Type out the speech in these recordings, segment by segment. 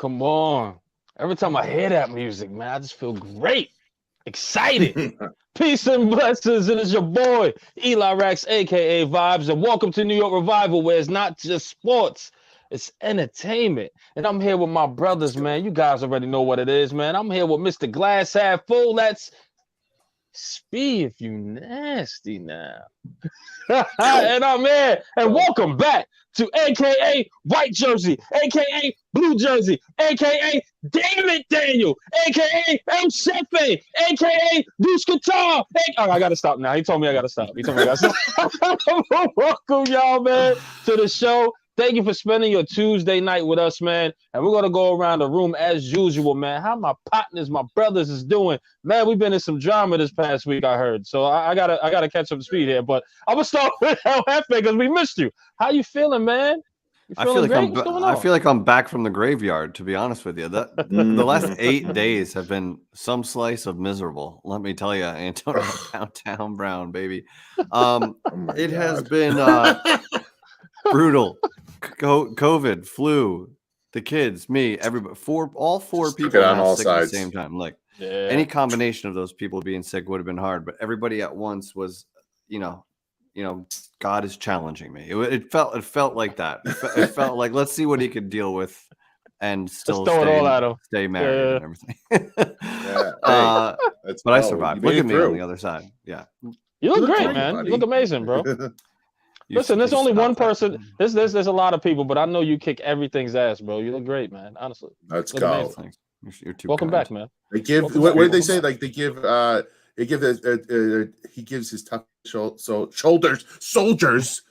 Come on. Every time I hear that music, man, I just feel great, excited. Peace and blessings. It is your boy, Eli Rex, a.k.a. Vibes, and welcome to New York Revival, where it's not just sports, it's entertainment. And I'm here with my brothers, man. You guys already know what it is, man. I'm here with Mr. Glass Half Full. That's Speed if you nasty now. And I'm here. And welcome back to a.k.a. White Jersey, a.k.a. Blue Jersey, a.k.a. David Daniel, a.k.a. El Chefe, a.k.a. Deuce Guitar. Oh, I got to stop now. He told me I got to stop. Welcome, y'all, man, to the show. Thank you for spending your Tuesday night with us, man. And we're going to go around the room as usual, man. How my partners, my brothers is doing. Man, we've been in some drama this past week, I heard. So I gotta catch up to speed here. But I'm going to start with El Jefe because we missed you. How you feeling, man? You feeling great? What's going on? I feel like I'm back from the graveyard, to be honest with you. The last 8 days have been some slice of miserable. Let me tell you, Antonio, downtown Brown, baby. It has been brutal. COVID, flu, the kids, me, everybody, all four people on all sick sides at the same time. Like any combination of those people being sick would have been hard, but everybody at once was, you know, God is challenging me. It felt like that. It felt like, let's see what he could deal with and still stay married and everything. But I survived. Look at me on the other side. Yeah. You look great, man. Buddy. You look amazing, bro. Listen, there's only one person. There's a lot of people, but I know you kick everything's ass, bro. You look great, man. Honestly. Let's go. You're too Welcome back, man. They give what did they say? Like they give he gives his tough soldiers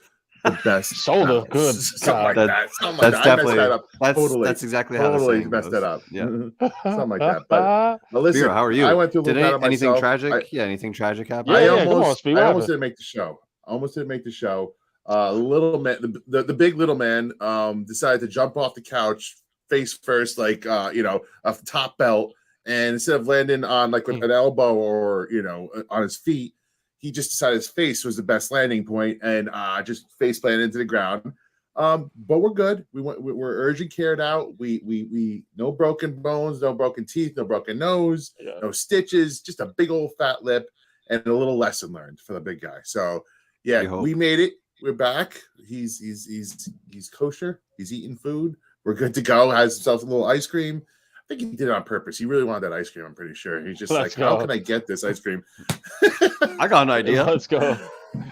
the best shoulder. Good. That's exactly how totally messed that up. Yeah. Something like that. But listen, Beer, how are you? I went through anything tragic? Anything tragic happened? I almost didn't make the show. Little man, the big little man decided to jump off the couch face first, like a top belt, and instead of landing on like with an elbow or on his feet, he just decided his face was the best landing point and just face planted into the ground. But we're good. We're urgent cared out. We no broken bones, no broken teeth, no broken nose, no stitches, just a big old fat lip and a little lesson learned for the big guy. So we made it. We're back. He's kosher. He's eating food. We're good to go. Has himself a little ice cream. I think he did it on purpose. He really wanted that ice cream. I'm pretty sure. He's just how can I get this ice cream? I got an idea. Let's go.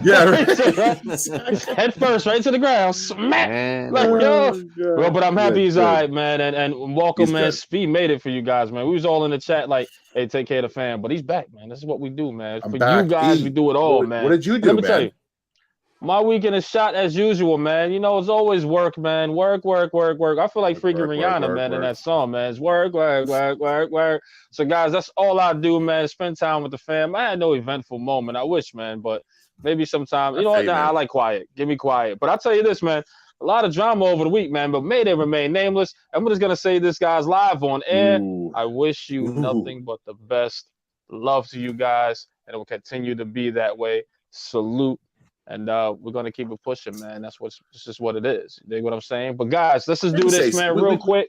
Yeah, right. Head first, right to the ground. Smack. Well, but I'm happy he's all right, man. And welcome, man. Speed made it for you guys, man. We was all in the chat like, hey, take care of the fam. But he's back, man. This is what we do, man. For you guys, we do it all, man. What did you do, Let me tell you. My weekend is shot as usual, man. It's always work, man. Work. I feel like freaking Rihanna, man, in that song, man. It's work. So, guys, that's all I do, man. Spend time with the fam. I had no eventful moment. I wish, man, but maybe sometime. You know what? I like quiet. Give me quiet. But I'll tell you this, man. A lot of drama over the week, man, but may they remain nameless. I'm just going to say this, guys, live on air. I wish you nothing but the best. Love to you guys, and it will continue to be that way. Salute. And we're going to keep it pushing, man. This is what it is. You dig what I'm saying? But, guys, let's just do this, man, real quick.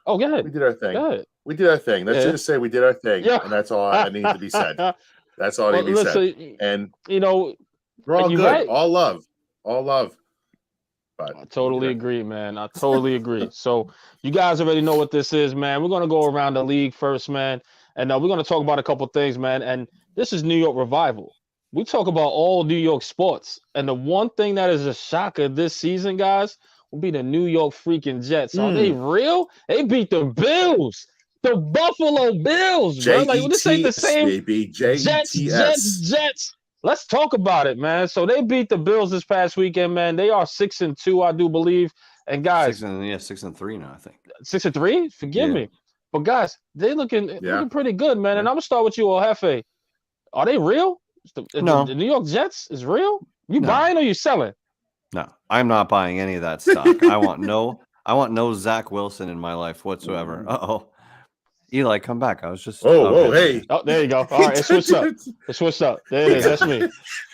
Oh, go ahead. We did our thing. Let's just say we did our thing, and that's all that needs to be said. That's all that needs to be said. And, we're all good. Right. All love. But I totally agree, man. I totally agree. So, you guys already know what this is, man. We're going to go around the league first, man. And we're going to talk about a couple things, man. And this is New York Revival. We talk about all New York sports, and the one thing that is a shocker this season, guys, will be the New York freaking Jets. Are they real? They beat the Bills, the Buffalo Bills, bro. Like, this ain't the same. Baby. Jets. Let's talk about it, man. So they beat the Bills this past weekend, man. They are 6-2, I do believe. And guys, 6-3 now, I think. 6-3? Forgive me, but guys, they looking pretty good, man. And I'm gonna start with you, El Jefe. Are they real? The New York Jets is real? You buying or you selling? No, I'm not buying any of that stock. I want no Zach Wilson in my life whatsoever. Eli, come back. I was just hey. Oh, there you go. All right, it switched up. There it is. That's me.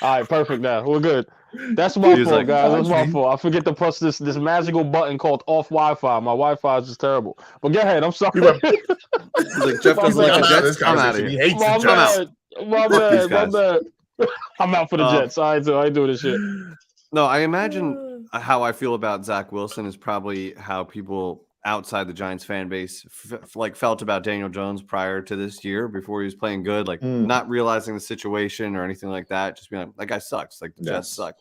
All right, perfect now. We're good. That's my fault, like, guys. That's my fault. I forget to press this magical button called off Wi-Fi. My Wi-Fi is just terrible. But go ahead. I'm sorry. He's like, Jeff doesn't like the Jets. I'm out of here. He hates My the Jets. bad. My bad. I'm out for the Jets. I ain't doing this shit. No, I imagine how I feel about Zach Wilson is probably how people outside the Giants fan base felt about Daniel Jones prior to this year before he was playing good, like not realizing the situation or anything like that, just being like, that guy sucks, like the Jets suck.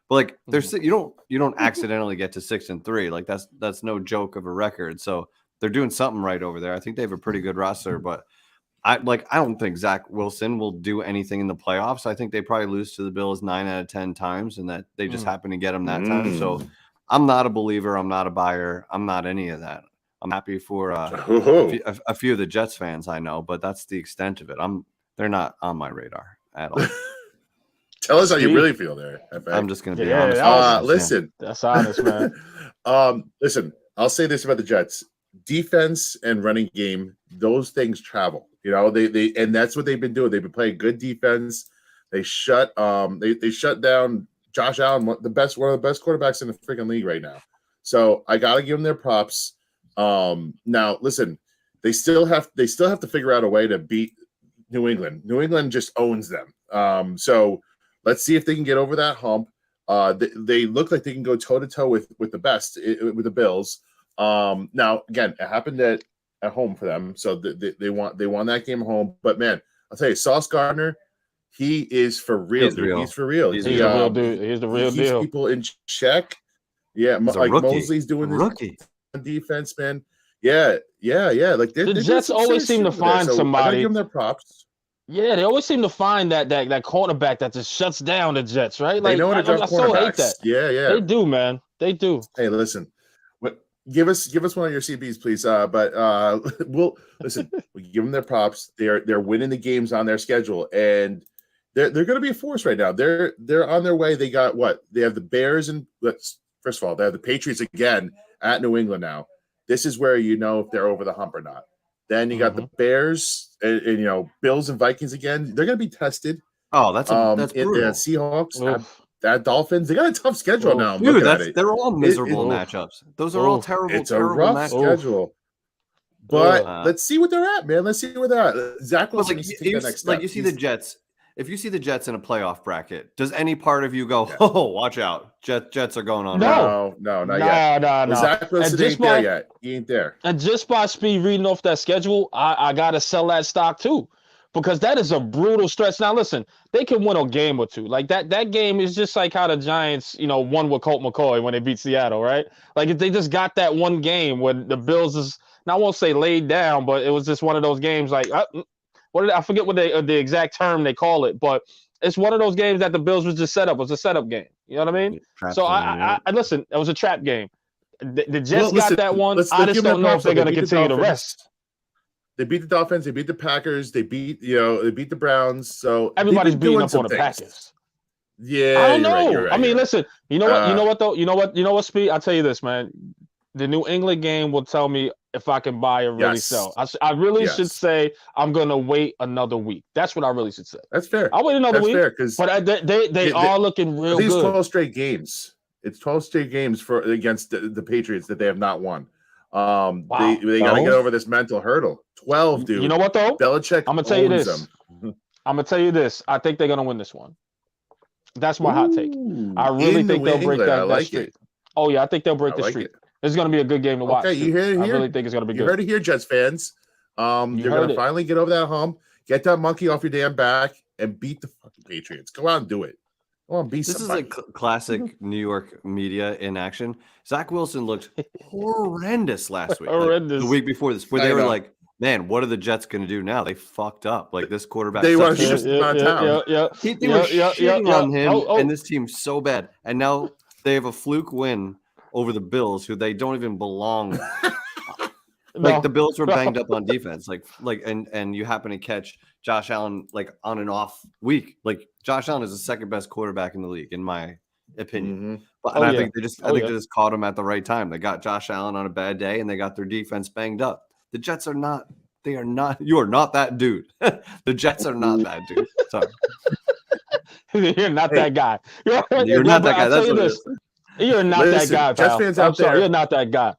But like there's you don't accidentally get to 6-3, like that's no joke of a record. So they're doing something right over there. I think they have a pretty good roster, but I don't think Zach Wilson will do anything in the playoffs. I think they probably lose to the Bills 9 out of 10 times, and that they just happen to get them that time. So I'm not a believer. I'm not a buyer. I'm not any of that. I'm happy for a few of the Jets fans I know, but that's the extent of it. They're not on my radar at all. Tell us how you really feel there. I'm just going to be honest. Listen, that's honest, man. Listen, I'll say this about the Jets: defense and running game; those things travel. You know, they and that's what they've been doing. They've been playing good defense. They shut down Josh Allen, one of the best quarterbacks in the freaking league right now. So I got to give them their props. Now listen, they still have to figure out a way to beat New England. New England just owns them. So let's see if they can get over that hump. They look like they can go toe to toe with the best, with the Bills. Now again, it happened at home for them, so they won that game at home. But man, I'll tell you, Sauce Gardner, he is for real. He's for real. He's the real dude. He's the real deal. Keeps people in check. Yeah, like Mosley's doing this on defense, man. Yeah. Like the Jets always seem to find somebody. I gotta give them their props. Yeah, they always seem to find that cornerback that just shuts down the Jets, right? Like, they know how to draft cornerbacks. So hate that. Yeah. They do, man. They do. Hey, listen. Give us one of your CBs, please. But we'll listen. We give them their props. They're winning the games on their schedule, and they're going to be a force right now. They're on their way. They got what? They have the Bears, and first of all, they have the Patriots again at New England now. This is where you know if they're over the hump or not. Then you got the Bears and Bills and Vikings again. They're going to be tested. Oh, that's brutal. Seahawks. That Dolphins, they got a tough schedule now. Dude, they're all miserable matchups. Those are all terrible. It's a rough schedule. But let's see what they're at, man. Let's see where they're at. Zach Wilson needs to take the next step. Like you see the Jets. If you see the Jets in a playoff bracket, does any part of you go, "Oh, watch out, Jets are going on"? No, not yet. No. Zach Wilson ain't there yet. He ain't there. And just by speed reading off that schedule, I gotta sell that stock too. Because that is a brutal stretch. Now, listen, they can win a game or two. Like that game is just like how the Giants, won with Colt McCoy when they beat Seattle, right? Like if they just got that one game when the Bills is, now I won't say laid down, but it was just one of those games. Like I forget what the exact term they call it, but it's one of those games that the Bills was just set up. It was a setup game. You know what I mean? So I listen. It was a trap game. The Jets got that one. I just don't know if they're going to continue to rest. They beat the Dolphins. They beat the Packers. They beat the Browns. So everybody's beating up on the Packers. Yeah, I don't know. You're right. I mean, listen. You know what? You know what though? You know what? Speed. I'll tell you this, man. The New England game will tell me if I can buy or really sell. I really should say I'm gonna wait another week. That's what I really should say. That's fair. I'll wait another week. Because they are looking real good. 12 straight games. It's 12 straight games against the Patriots that they have not won. Wow. They got to get over this mental hurdle. 12, dude. You know what though? Belichick. I'm gonna tell you this. I'm gonna tell you this. I think they're gonna win this one. That's my hot take. I really think they'll break that streak. Oh yeah, I think they'll break the streak. This is gonna be a good game to watch. Okay, you hear it here. I really think it's gonna be good. You heard it here, Jets fans. You're gonna finally get over that hump, get that monkey off your damn back, and beat the fucking Patriots. Go out and do it. This is like classic New York media in action. Zach Wilson looked horrendous last week. Horrendous. The week before this, where they were like, man, what are the Jets going to do now? They fucked up. Like this quarterback. They were just They were shitting on him, and this team's so bad. And now they have a fluke win over the Bills, who they don't even belong. The Bills were banged up on defense. And you happen to catch Josh Allen on an off week. Like Josh Allen is the second best quarterback in the league, in my opinion. But I think they just caught him at the right time. They got Josh Allen on a bad day, and they got their defense banged up. The Jets are not. They are not. You are not that dude. The Jets are not that dude. Sorry. You're not that guy. You're not that guy. I'll tell you this. You're not that guy, pal. Jets fans out there. You're not that guy.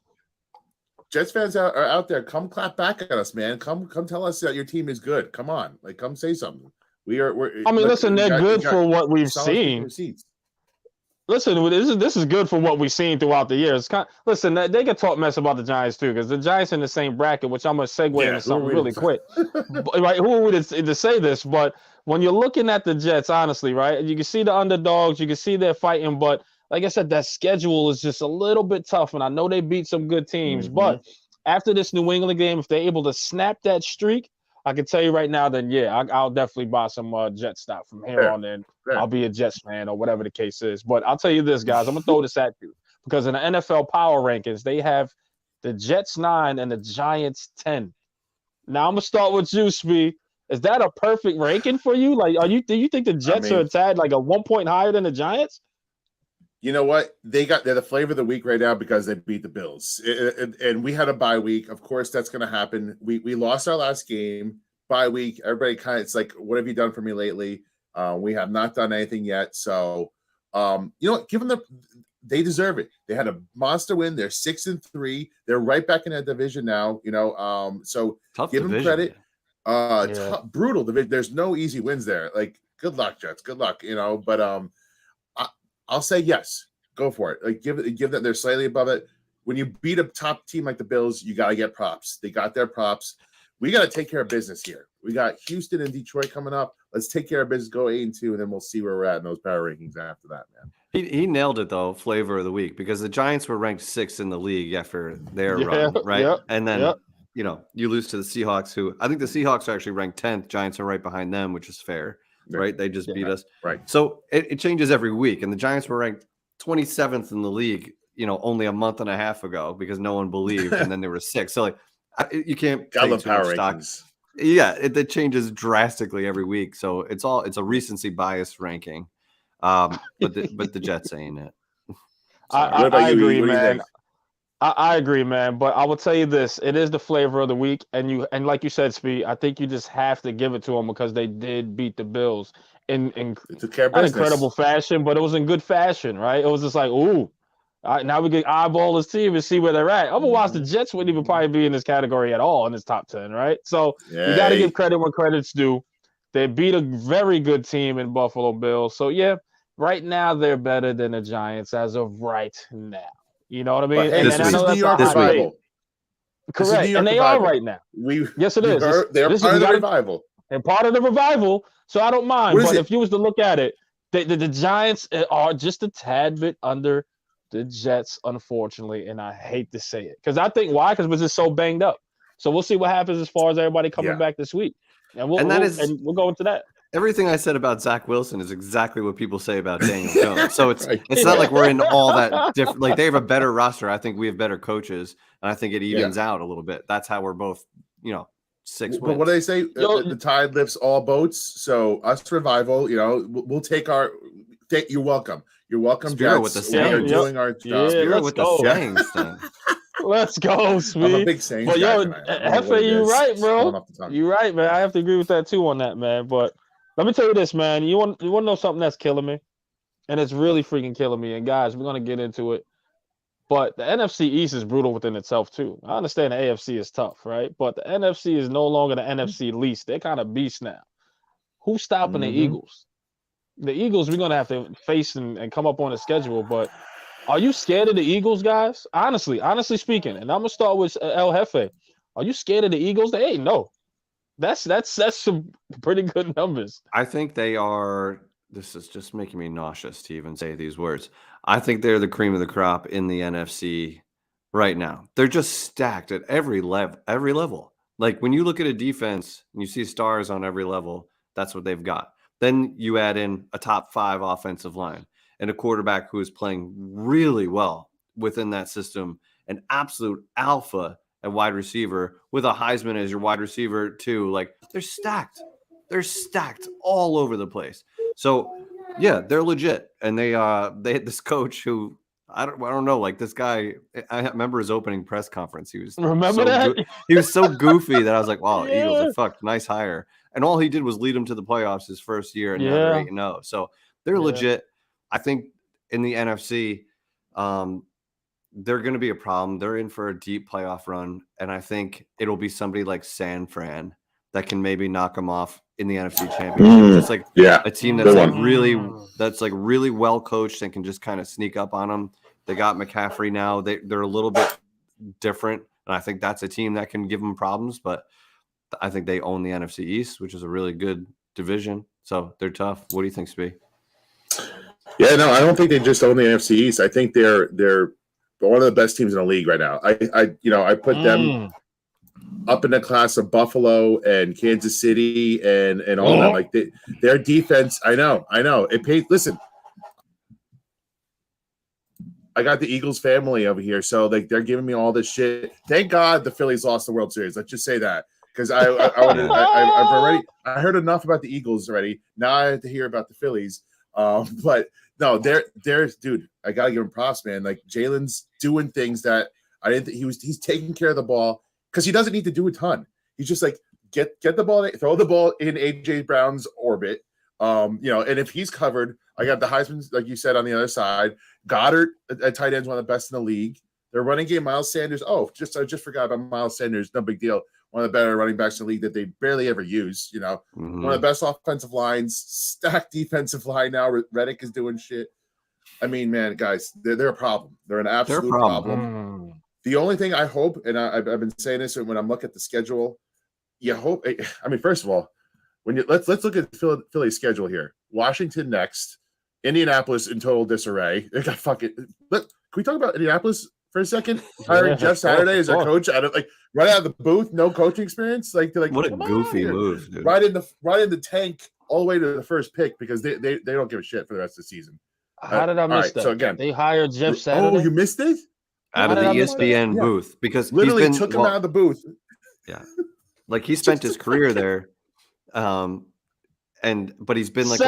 Jets fans are out there. Come clap back at us, man. Come tell us that your team is good. Come on, like come say something. I mean, listen, they're good for what we've seen. Listen, this is good for what we've seen throughout the years. Listen, they can talk mess about the Giants too, because the Giants in the same bracket, which I'm gonna segue into something really quick. Right? Who are we to say this? But when you're looking at the Jets, honestly, right, you can see the underdogs, you can see they're fighting, but like I said, that schedule is just a little bit tough, and I know they beat some good teams. But after this New England game, if they're able to snap that streak, I can tell you right now, then yeah, I'll definitely buy some Jet stock from here on in. I'll be a Jets fan or whatever the case is. But I'll tell you this, guys, I'm gonna throw this at you because in the NFL power rankings, they have the Jets 9 and the Giants 10. Now I'm gonna start with you, Spee. Is that a perfect ranking for you? Like, do you think the Jets are a tad like a 1 point higher than the Giants? You know what? They're the flavor of the week right now because they beat the Bills. And we had a bye week. Of course, that's going to happen. We lost our last game. Bye week. Everybody it's like, what have you done for me lately? We have not done anything yet. So, you know what? Give them they deserve it. They had a monster win. They're 6-3. They're right back in that division now. You know, so tough give division. them credit. Brutal division. There's no easy wins there. Like, good luck, Jets. Good luck. You know, but I'll say yes. Go for it. Like give them. They're slightly above it. When you beat a top team like the Bills, you got to get props. They got their props. We got to take care of business here. We got Houston and Detroit coming up. Let's take care of business. Go 8-2, and then we'll see where we're at in those power rankings after that, man. He nailed it though. Flavor of the week because the Giants were ranked 6th in the league after their run, right? And then you know you lose to the Seahawks, who I think the Seahawks are actually ranked 10th. Giants are right behind them, which is fair. Right, they just beat us. Right, so it changes every week, and the Giants were ranked 27th in the league, you know, only a month and a half ago because no one believed, and then they were 6. So like, you can't take too much stock. Yeah, it changes drastically every week, so it's a recency bias ranking. But the Jets ain't it. I agree, man. I agree, man. But I will tell you this: it is the flavor of the week, and like you said, Speed, I think you just have to give it to them because they did beat the Bills in incredible fashion, but it was in good fashion, right? It was just like, ooh, now we can eyeball this team and see where they're at. Otherwise, the Jets wouldn't even probably be in this category at all in this top 10, right? So you got to give credit when credit's due. They beat a very good team in Buffalo Bills, so yeah, right now they're better than the Giants as of right now. You know what I mean? This is New York Revival. Correct. And they are right now. Yes, it is. They're part of the revival. And part of the revival, so I don't mind. But if you was to look at it, the Giants are just a tad bit under the Jets, unfortunately. And I hate to say it. Because I think why? Because we're just so banged up. So we'll see what happens as far as everybody coming back this week. And we'll go into that. Everything I said about Zach Wilson is exactly what people say about Daniel Jones. So it's not like we're in all that different. Like they have a better roster. I think we have better coaches, and I think it evens out a little bit. That's how we're both, 6 wins. But what do they say? The tide lifts all boats. So us revival, we'll take our. You're welcome. You're welcome, Spirit Jets. with the saying. We're doing our job. Spirit with the sayings thing. Let's go, Sweet. I'm a big Saints guy. Hefe, you right, bro. You right, man. I have to agree with that too on that, man. But let me tell you this, man. You want to know something that's killing me? And it's really freaking killing me. And guys, we're going to get into it. But the NFC East is brutal within itself too. I understand the AFC is tough, right? But the NFC is no longer the NFC least. They're kind of beasts now. Who's stopping the Eagles? The Eagles, we're going to have to face and come up on a schedule. But are you scared of the Eagles, guys? Honestly speaking. And I'm going to start with El Jefe. Are you scared of the Eagles? They ain't no. That's some pretty good numbers. I think they are. This is just making me nauseous to even say these words. I think they're the cream of the crop in the NFC right now. They're just stacked at every level. Like when you look at a defense and you see stars on every level, that's what they've got. Then you add in a top 5 offensive line and a quarterback who is playing really well within that system, an absolute alpha at wide receiver with a Heisman as your wide receiver too. Like they're stacked. They're stacked all over the place. So yeah, they're legit. And they had this coach who I don't know, like this guy, I remember his opening press conference. He was he was so goofy that I was like, wow, Eagles are fucked. Nice hire. and all he did was lead them to the playoffs his first year, and now they're 8-0. So they're legit. I think in the NFC, they're going to be a problem. They're in for a deep playoff run, and I think it'll be somebody like San Fran that can maybe knock them off in the NFC Championship. It's like a team that's like really well coached and can just kind of sneak up on them. They got McCaffrey now. They're a little bit different, and I think that's a team that can give them problems. But I think they own the NFC East, which is a really good division. So they're tough. What do you think, Spee? Yeah, no, I don't think they just own the NFC East. I think they're one of the best teams in the league right now. I put them up in the class of Buffalo and Kansas City and all that. Like their defense, I know. It pays. Listen, I got the Eagles family over here, so like they're giving me all this shit. Thank God the Phillies lost the World Series. Let's just say that. Because I've heard enough about the Eagles already. Now I have to hear about the Phillies. But no, there's dude. I gotta give him props, man. Like Jalen's doing things that I didn't think he's taking care of the ball because he doesn't need to do a ton. He's just like get the ball, throw the ball in AJ Brown's orbit. And if he's covered, I got the Heisman, like you said, on the other side. Goddard at tight end is one of the best in the league. Their running game, Miles Sanders. I just forgot about Miles Sanders. No big deal. One of the better running backs in the league that they barely ever use. One of the best offensive lines, stacked defensive line now. Reddick is doing shit. I mean, man, guys, they're a problem. They're an absolute problem. The only thing I hope, and I've been saying this when I'm looking at the schedule, you hope. I mean, first of all, let's look at Philly's schedule here. Washington next, Indianapolis in total disarray. They got fucking. Can we talk about Indianapolis for a second? Hiring Jeff Saturday as their coach right out of the booth, no coaching experience. What a goofy move, dude. Right in the tank all the way to the first pick because they don't give a shit for the rest of the season. How did I miss that? So again, they hired Jeff Saturday. Oh, you missed it? Out of the ESPN booth because literally took him out of the booth. Yeah, like he spent his career there, but he's been like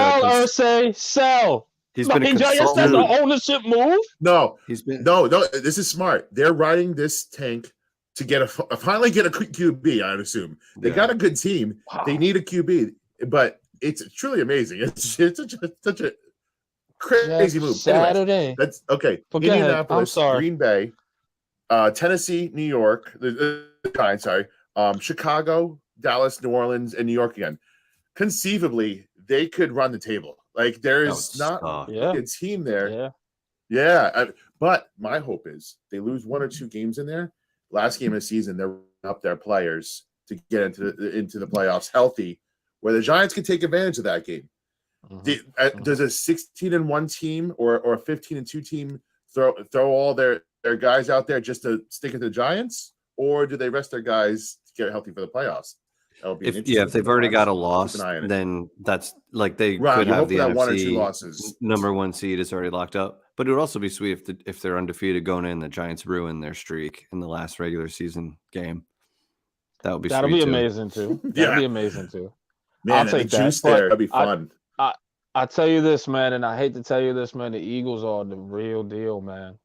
sell. He's been a consultant. That's an ownership move. No, no. This is smart. They're riding this tank to finally get a QB. I'd assume they got a good team. Wow. They need a QB, but it's truly amazing. It's such a crazy move. Saturday. Anyways, that's okay. Indianapolis, Green Bay, Tennessee, New York. The Giants. Sorry. Chicago, Dallas, New Orleans, and New York again. Conceivably, they could run the table. Like there is not a team there. But my hope is they lose one or two games in there. Last game of the season, they're up their players to get into the playoffs healthy, where the Giants can take advantage of that game. Does a 16-1 team or a 15-2 team throw all their guys out there just to stick it to the Giants, or do they rest their guys to get healthy for the playoffs? If they've already got a loss, then that's like they could have the NFC one or two losses. Number one seed is already locked up. But it would also be sweet if they're undefeated going in, the Giants ruin their streak in the last regular season game. That would be that'll sweet be too. amazing too. That'll be amazing too. Man, I'll take that. Juice there. That'd be fun. I tell you this, man, and I hate to tell you this, man. The Eagles are the real deal, man.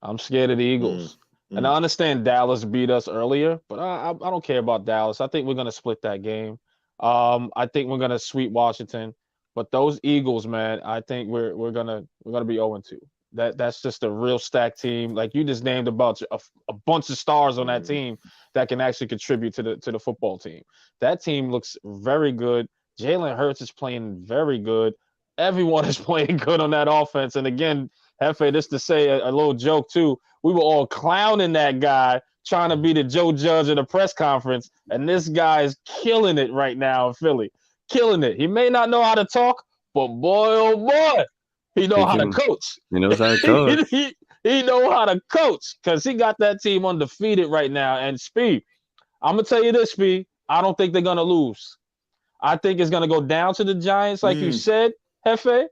I'm scared of the Eagles. And I understand Dallas beat us earlier, but I don't care about Dallas. I think we're gonna split that game. I think we're gonna sweep Washington, but those Eagles, man, I think we're gonna be 0-2. That's just a real stacked team. Like you just named a bunch of stars on that team that can actually contribute to the football team. That team looks very good. Jalen Hurts is playing very good. Everyone is playing good on that offense. And again, Hefe, just to say a little joke too, we were all clowning that guy trying to be the Joe Judge at a press conference, and this guy is killing it right now in Philly. Killing it. He may not know how to talk, but boy, oh boy, he knows how to coach. He knows how to coach. he knows how to coach because he got that team undefeated right now. And Speed, I'm going to tell you this, Speed, I don't think they're going to lose. I think it's going to go down to the Giants, like you said, Hefe.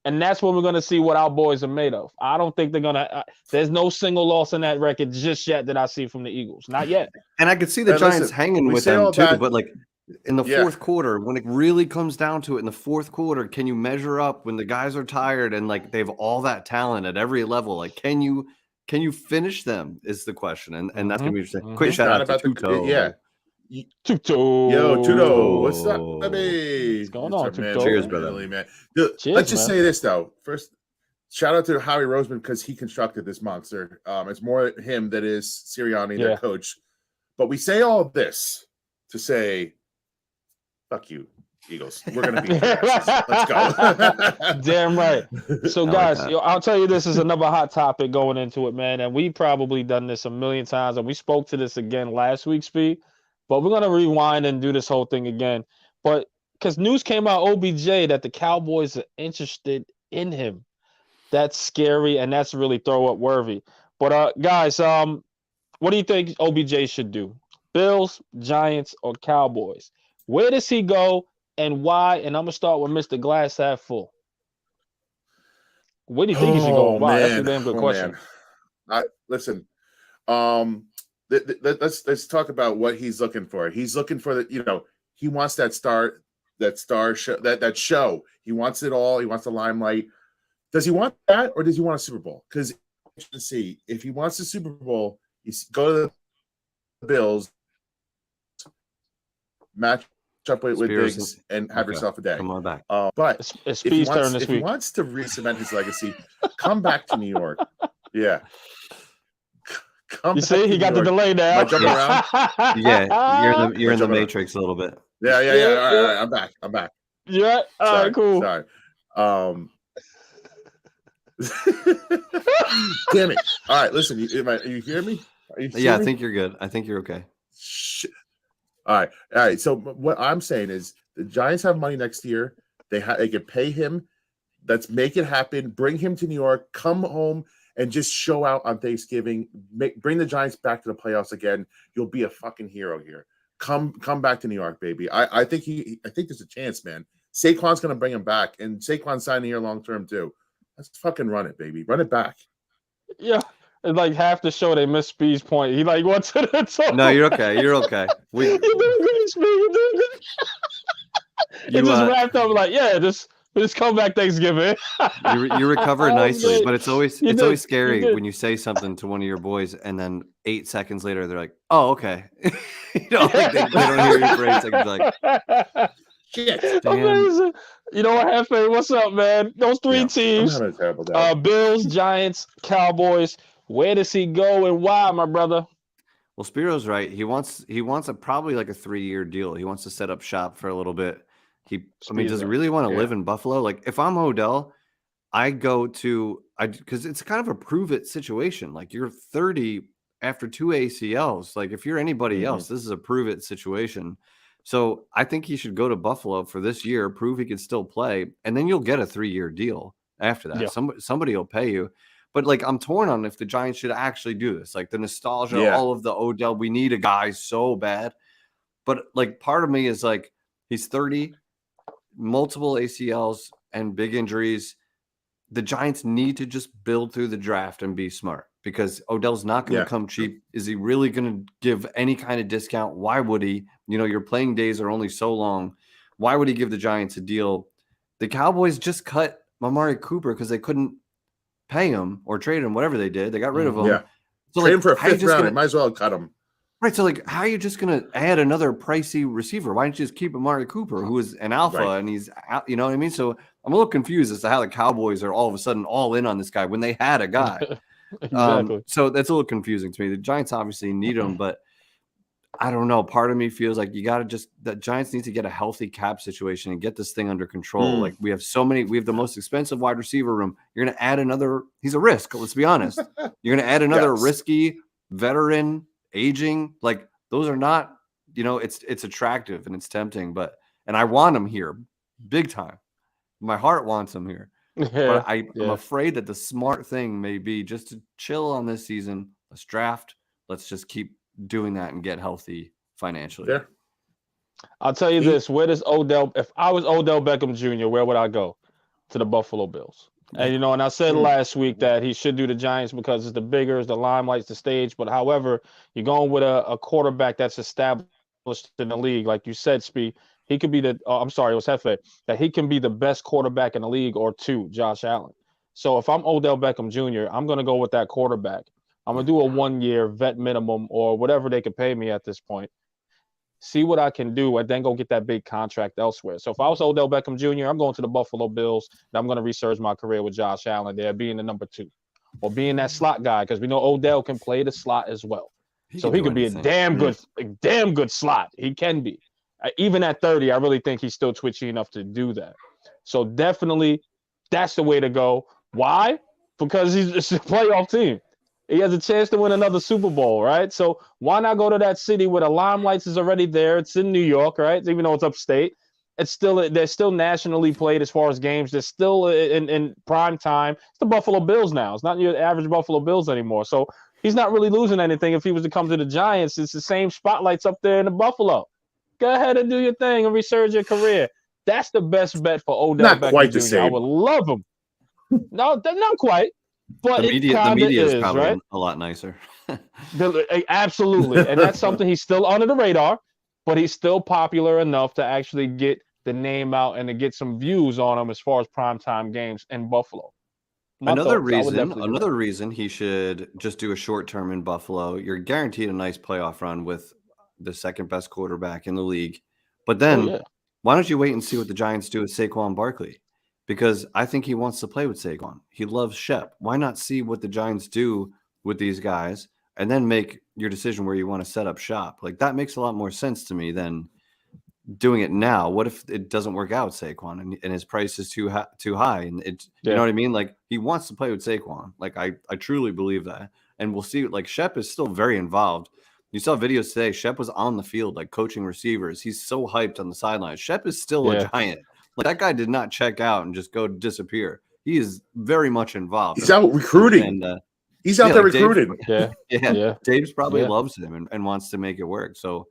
And that's when we're going to see what our boys are made of. I don't think they're going to there's no single loss in that record just yet that I see from the Eagles. Not yet. And I could see the Giants hanging with them too, but like in the fourth quarter, when it really comes down to it in the fourth quarter, can you measure up when the guys are tired and like they have all that talent at every level? Like, can you finish them is the question. And that's going to be interesting. Quick shout out to Tuto. Tuto. Yo, Tudo, what's up, baby? What's going It's on, our man, Tuto? Cheers, brother. Italy, man. Dude, Cheers, let's just man. say this though. First, shout out to Howie Roseman because he constructed this monster. It's more him that is Sirianni, their coach. But we say all this to say, fuck you, Eagles. We're gonna beat your asses. Let's go. Damn right. So, guys, like I'll tell you, this is another hot topic going into it, man. And we probably done this a million times, and we spoke to this again last week, Speed. But we're gonna rewind and do this whole thing again. But because news came out, OBJ, that the Cowboys are interested in him. That's scary, and that's really throw up worthy. But guys, what do you think OBJ should do? Bills, Giants, or Cowboys? Where does he go and why? And I'm gonna start with Mr. Glass half full. Where do you think he should go and why? That's a damn good question. Listen, let's talk about what he's looking for. He's looking for he wants that star show, that show. He wants it all. He wants the limelight. Does he want that, or does he want a Super Bowl? Because see, if he wants the Super Bowl, you go to the Bills, match up with Diggs, and have yourself a day. Come on back. But it's Speed's turn this if week. he wants to re-cement his legacy, come back to New York. Yeah. You see, he got the delay now. Am I jumping around? Yeah, you're in the Matrix a little bit. Yeah. All right, I'm back. Yeah. All right, cool. Sorry. Damn it. All right, listen. You hear me? I think you're good. I think you're okay. Shit. All right. So what I'm saying is the Giants have money next year. They can pay him. Let's make it happen. Bring him to New York. Come home and just show out on Thanksgiving. Bring the Giants back to the playoffs again. You'll be a fucking hero here. Come back to New York, baby. I think there's a chance, man. Saquon's gonna bring him back, and Saquon signed a year long term too. Let's fucking run it, baby. Run it back. Yeah. It's like half the show they missed Speed's point. He like wants to the top. No, you're okay. You're okay. You're doing great, Speed. You're doing good. It just wrapped up like, just come back Thanksgiving. you recover nicely, but it's always scary when you say something to one of your boys and then 8 seconds later they're like, "Oh, okay." They don't hear you for 8 seconds. Like, shit. Amazing. You know what, Hefe? What's up, man? Those three teams: I'm having a terrible day. Bills, Giants, Cowboys. Where does he go and why, my brother? Well, Spiro's right. He wants probably like a 3-year deal. He wants to set up shop for a little bit. Does he really want to live in Buffalo? Like, if I'm Odell, I go to because it's kind of a prove it situation. Like, you're 30 after 2 ACLs. Like, if you're anybody else, this is a prove it situation. So I think he should go to Buffalo for this year, prove he can still play, and then you'll get a 3-year deal after that. Yeah. Somebody will pay you. But like, I'm torn on if the Giants should actually do this. Like, the nostalgia, all of the Odell, we need a guy so bad. But like, part of me is like, he's 30, multiple ACLs and big injuries. The Giants need to just build through the draft and be smart, because Odell's not going to come cheap. Is he really going to give any kind of discount? Why would he? Your playing days are only so long. Why would he give the Giants a deal? The Cowboys just cut Amari Cooper because they couldn't pay him or trade him, whatever they did. They got rid of him. Yeah. So trade him for a 5th round. Might as well cut him. Right. So like, how are you just going to add another pricey receiver? Why don't you just keep Amari Cooper, who is an alpha and he's out, you know what I mean? So I'm a little confused as to how the Cowboys are all of a sudden all in on this guy when they had a guy. Exactly. So that's a little confusing to me. The Giants obviously need him, but I don't know. Part of me feels like the Giants need to get a healthy cap situation and get this thing under control. Like, we have the most expensive wide receiver room. You're going to add another, he's a risk. Let's be honest. You're going to add another risky veteran, aging. Like, those are not, it's attractive and it's tempting, and I want him here big time. My heart wants him here. But I'm afraid that the smart thing may be just to chill on this season. Let's draft. Let's just keep doing that and get healthy financially. Yeah. I'll tell you this. Where does Odell, if I was Odell Beckham Jr., where would I go? To the Buffalo Bills. And, and I said last week that he should do the Giants because it's the bigger, it's the limelight, it's the stage. But however, you're going with a quarterback that's established in the league. Like you said, Speed, he could be it was Hefe, that he can be the best quarterback in the league or two, Josh Allen. So if I'm Odell Beckham Jr., I'm going to go with that quarterback. I'm going to do a 1-year vet minimum or whatever they could pay me at this point. see what I can do, and then go get that big contract elsewhere. So if I was Odell Beckham Jr., I'm going to the Buffalo Bills, and I'm going to resurge my career with Josh Allen there, being the number 2, or being that slot guy, because we know Odell can play the slot as well. So he could be a damn good slot. He can be. Even at 30, I really think he's still twitchy enough to do that. So definitely, that's the way to go. Why? Because it's a playoff team. He has a chance to win another Super Bowl, right? So why not go to that city where the limelight is already there? It's in New York, right? Even though it's upstate, they're still nationally played as far as games. They're still in prime time. It's the Buffalo Bills now. It's not your average Buffalo Bills anymore. So he's not really losing anything if he was to come to the Giants. It's the same spotlights up there in the Buffalo. Go ahead and do your thing and resurge your career. That's the best bet for Odell Beckham quite the Jr. same. I would love him. No, not quite. But the media is probably right? a lot nicer. Absolutely. And that's something he's still under the radar, but he's still popular enough to actually get the name out and to get some views on him as far as primetime games in Buffalo. Another reason he should just do a short term in Buffalo. You're guaranteed a nice playoff run with the second best quarterback in the league. But then why don't you wait and see what the Giants do with Saquon Barkley? Because I think he wants to play with Saquon. He loves Shep. Why not see what the Giants do with these guys and then make your decision where you want to set up shop? Like, that makes a lot more sense to me than doing it now. What if it doesn't work out, Saquon, and his price is too high? And you know what I mean? Like, he wants to play with Saquon. Like, I truly believe that. And we'll see. Like, Shep is still very involved. You saw videos today. Shep was on the field, like, coaching receivers. He's so hyped on the sidelines. Shep is still a Giant. Like, that guy did not check out and just go disappear. He is very much involved. He's out recruiting. And, he's out there recruiting. Dave's probably loves him and wants to make it work. So,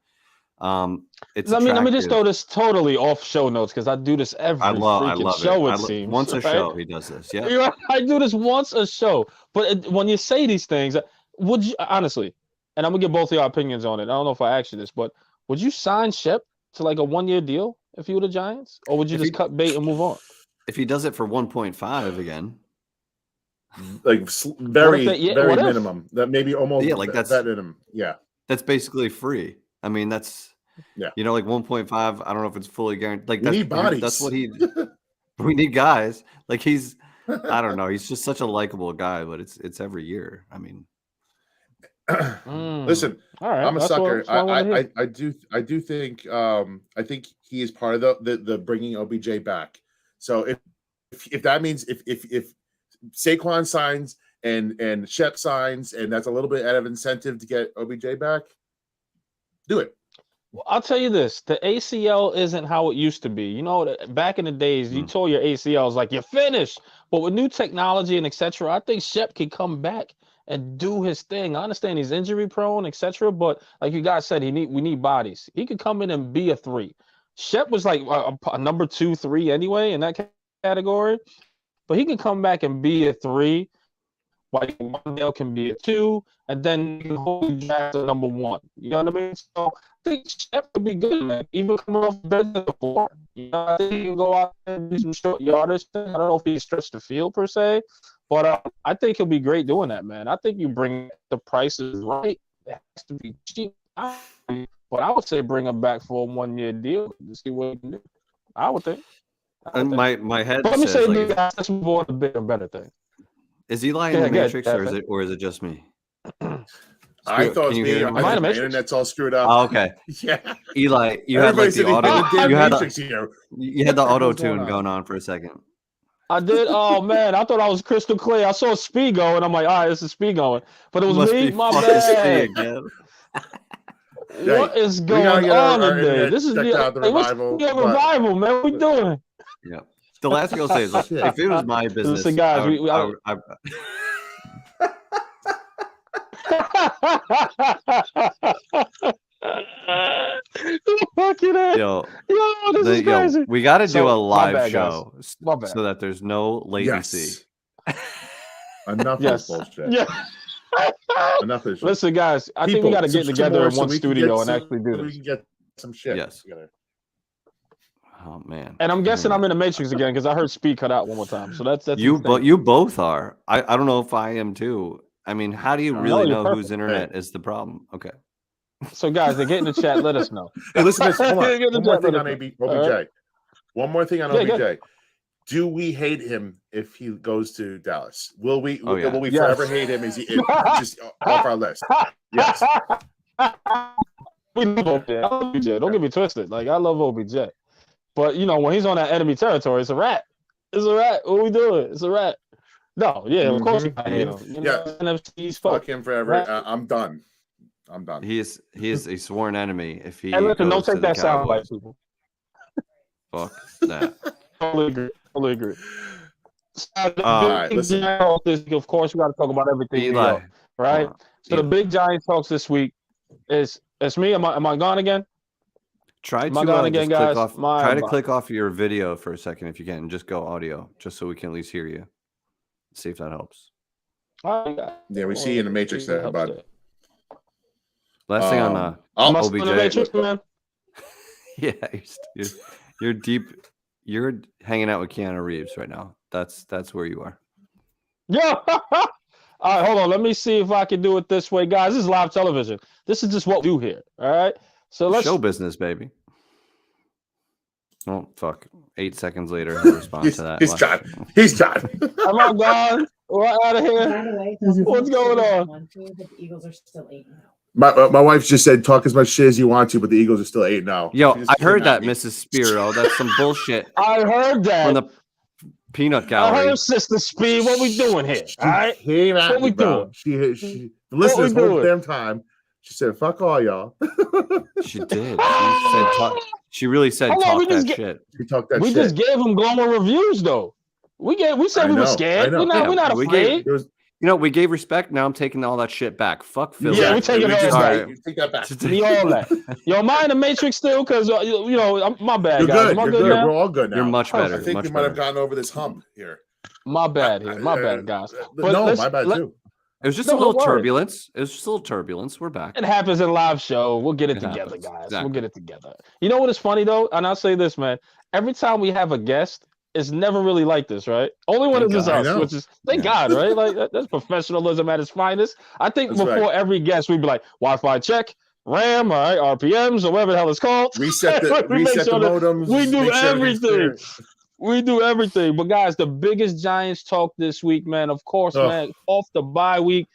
it's. Let me just throw this totally off show notes because I do this every freaking show. It seems once a show he does this. Yeah, right? I do this once a show. But when you say these things, would you honestly? And I'm gonna get both of your opinions on it. I don't know if I asked you this, but would you sign Shep to like a 1-year deal if you were the Giants, or would you just cut bait and move on? If he does it for 1.5 again, like very minimum, that maybe almost like that's that minimum. Yeah, that's basically free. I mean, that's like 1.5. I don't know if it's fully guaranteed. Like, we need bodies. That's what we need guys. Like, he's I don't know. He's just such a likable guy, but it's every year. I mean. Listen, all right, I'm a sucker. I do think I think he is part of the bringing OBJ back. So if that means if Saquon signs and Shep signs and that's a little bit out of incentive to get OBJ back, do it. Well, I'll tell you this: the ACL isn't how it used to be. You know, back in the days, you tore your ACLs like you're finished. But with new technology and etc., I think Shep can come back and do his thing. I understand he's injury prone, etc. But like you guys said, we need bodies. He could come in and be a 3. Shep was like a number 2, 3 anyway in that category. But he can come back and be a 3. While Wandale can be a 2, and then you can hold draft a number 1. You know what I mean? So I think Shep would be good, man. Even coming off the bench as a 4. You know, I think he can go out and do some short yardage thing. I don't know if he stretched the field per se. But I think he'll be great doing that, man. I think you bring the prices right. It has to be cheap. But I would say bring him back for a 1-year deal to see what he can do. I would think. And my head but let me says, say, let's move on to a bigger, better thing. Is Eli in the Matrix, or is it just me? I thought it was me. My internet's all screwed up. Oh, okay. Yeah. Eli, you had like the auto. You had the auto tune going on for a second. I did. Oh man, I thought I was crystal clear. I saw speed going. I'm like, all right, this is speed going. But it was me. My bad. What is going on today? This is the revival, man. What we doing? Yeah. The last thing I'll say is, if it was my business, listen, guys, this is crazy. We got to do a live show so that there's no latency. Yes. Enough of bullshit. Yeah. Enough of shit. Listen, guys, I think we got to get together in one studio and actually do this. We can get some shit together. Oh man! And I'm guessing I'm in the Matrix again because I heard speed cut out one more time. So that's you. But you both are. I don't know if I am too. I mean, how do you really know whose internet is the problem? Okay. So guys, they get in the chat. Let us know. Hey, listen to this. Hold on. Get in the One more chat, thing let on us know. OBJ. All right. One more thing on Yeah, OBJ. Do we hate him if he goes to Dallas? Will we? Oh, yeah. Will we Yes. forever hate him? Is he just off our list? Yes. We love OBJ. I love OBJ. Don't get me twisted. Like I love OBJ, but you know when he's on that enemy territory, it's a rat. It's a rat. What we doing? It's a rat. No, yeah, of course I hate him. You know, NFC's Fuck him forever. I'm done. I'm done. He is a sworn enemy if he Hey, listen, don't goes to take the that sound Cowboys. like people. Fuck that. Totally agree. All right, listen. Of course, we got to talk about everything. Eli, Right? So the big Giants talks this week is it's me. Am I gone again? Try Am I gone again, guys? Try to click off your video for a second if you can, and just go audio, just so we can at least hear you. See if that helps. Yeah, we see you in the Matrix there, bud. Last thing on OBJ. In the Matrix, man? Yeah, you're deep. You're hanging out with Keanu Reeves right now. That's where you are. Yeah. All right, hold on. Let me see if I can do it this way, guys. This is live television. This is just what we do here. All right. So let's show business, baby. Oh fuck! 8 seconds later, he'll respond to that. He's done. He's done. Am I gone? We're out of here. By the way, What's going on? The Eagles are still 8-0. My wife just said talk as much shit as you want to, but the Eagles are still 8-0. Yo, I heard that, Mrs. Spiro. That's some bullshit. I heard that. From the peanut gallery. I heard Sister Speed. What we doing here? All right. What we doing? She listened this whole damn time. She said, "Fuck all y'all." She did. She really said talk that shit. She talked that shit. We just gave him glowing reviews, though. We said we were scared. We're not afraid. We gave respect. Now I'm taking all that shit back. Fuck Philly. Yeah, we taking all that. Take that back. All that. Yo, am I in the Matrix still? Because my bad, You're guys. good. You're good. We're all good now. You're much better. I think we might have gotten over this hump here. My bad here. My bad, guys. No, my bad too. It was just a little turbulence. We're back. It happens in live show. We'll get it together, guys. Exactly. We'll get it together. You know what is funny though? And I'll say this, man. Every time we have a guest, it's never really like this, right? Only when it's us, which is thank God, right? Like that's professionalism at its finest. I think before every guest, we'd be like, Wi-Fi check, RAM, all right, RPMs, or whatever the hell it's called. Reset the modems. We do everything. We do everything. But guys, the biggest Giants talk this week, man. Of course, man, off the bye week.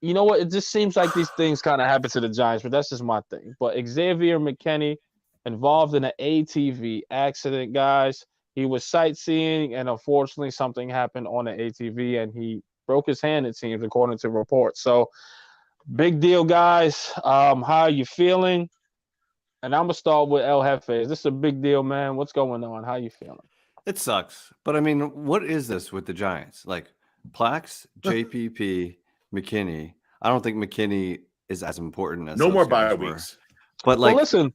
You know what? It just seems like these things kind of happen to the Giants, but that's just my thing. But Xaiver Mckinney involved in an ATV accident, guys. He was sightseeing, and unfortunately, something happened on the ATV, and he broke his hand, it seems, according to reports. So, big deal, guys. How are you feeling? And I'm going to start with El Jefe. Is this a big deal, man? What's going on? How you feeling? It sucks. But, I mean, what is this with the Giants? Like, Plax, JPP, McKinney. I don't think McKinney is as important as no more bye weeks. weeks. But, like, well, listen.